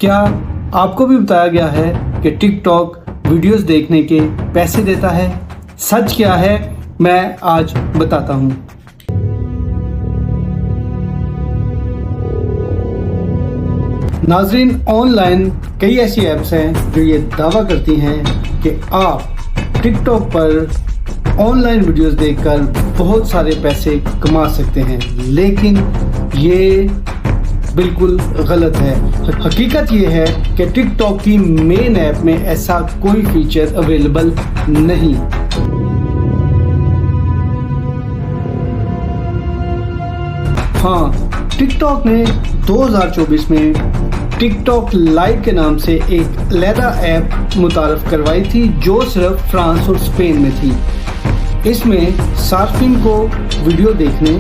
کیا آپ کو بھی بتایا گیا ہے کہ ٹک ٹاک ویڈیوز دیکھنے کے پیسے دیتا ہے؟ سچ کیا ہے میں آج بتاتا ہوں۔ ناظرین، آن لائن کئی ایسی ایپس ہیں جو یہ دعویٰ کرتی ہیں کہ آپ ٹک ٹاک پر آن لائن ویڈیوز دیکھ کر بہت سارے پیسے کما سکتے ہیں، لیکن یہ بالکل غلط ہے۔ حقیقت یہ ہے کہ ٹک ٹاک کی مین ایپ میں ایسا کوئی فیچر اویلیبل نہیں۔ ہاں، ٹک ٹاک نے 2024 میں ٹک ٹاک لائیو کے نام سے ایک علیحدہ ایپ متعارف کروائی تھی جو صرف فرانس اور اسپین میں تھی۔ اس میں صارفین کو ویڈیو دیکھنے،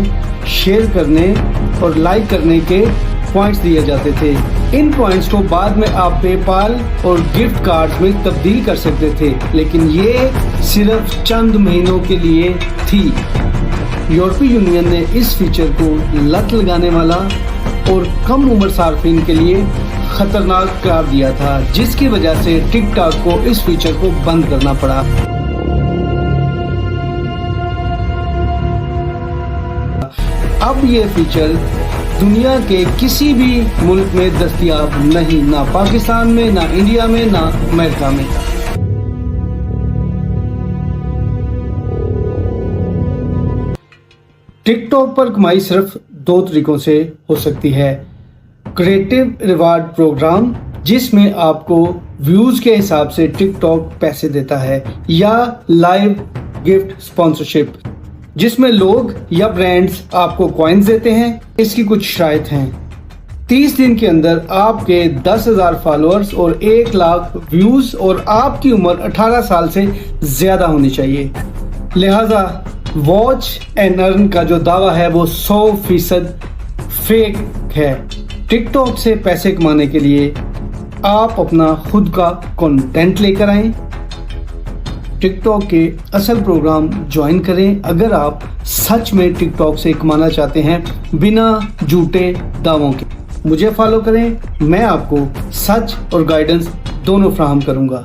شیئر کرنے اور لائک کرنے کے پوائنٹس دیے جاتے تھے۔ ان پوائنٹس کو بعد میں آپ پے پال اور گفٹ کارڈز میں تبدیل کر سکتے تھے، لیکن یہ صرف چند مہینوں کے لیے تھی۔ یورپی یونین نے اس فیچر کو لت لگانے والا اور کم عمر صارفین کے لیے خطرناک قرار دیا تھا، جس کی وجہ سے ٹک ٹاک کو اس فیچر کو بند کرنا پڑا۔ اب یہ فیچر دنیا کے کسی بھی ملک میں دستیاب نہیں، نہ پاکستان میں، نہ انڈیا میں، نہ امریکہ میں۔ ٹک ٹاک پر کمائی صرف 2 طریقوں سے ہو سکتی ہے: کریٹو ریوارڈ پروگرام، جس میں آپ کو ویوز کے حساب سے ٹک ٹاک پیسے دیتا ہے، یا لائیو گفٹ اسپانسرشپ، جس میں لوگ یا برانڈز آپ کو کوائنز دیتے ہیں۔ اس کی کچھ شرائط ہیں: 30 دن کے اندر آپ کے 10,000 فالوورز اور 1 لاکھ ویوز، اور آپ کی عمر 18 سال سے زیادہ ہونی چاہیے۔ لہذا واچ اینڈ ارن کا جو دعویٰ ہے وہ 100% فیک ہے۔ ٹک ٹاک سے پیسے کمانے کے لیے آپ اپنا خود کا کنٹینٹ لے کر آئیں، ٹک ٹاک کے اصل پروگرام جوائن کریں اگر آپ سچ میں ٹک ٹاک سے کمانا چاہتے ہیں بنا جھوٹے دعووں کے۔ مجھے فالو کریں، میں آپ کو سچ اور گائیڈنس دونوں فراہم کروں گا۔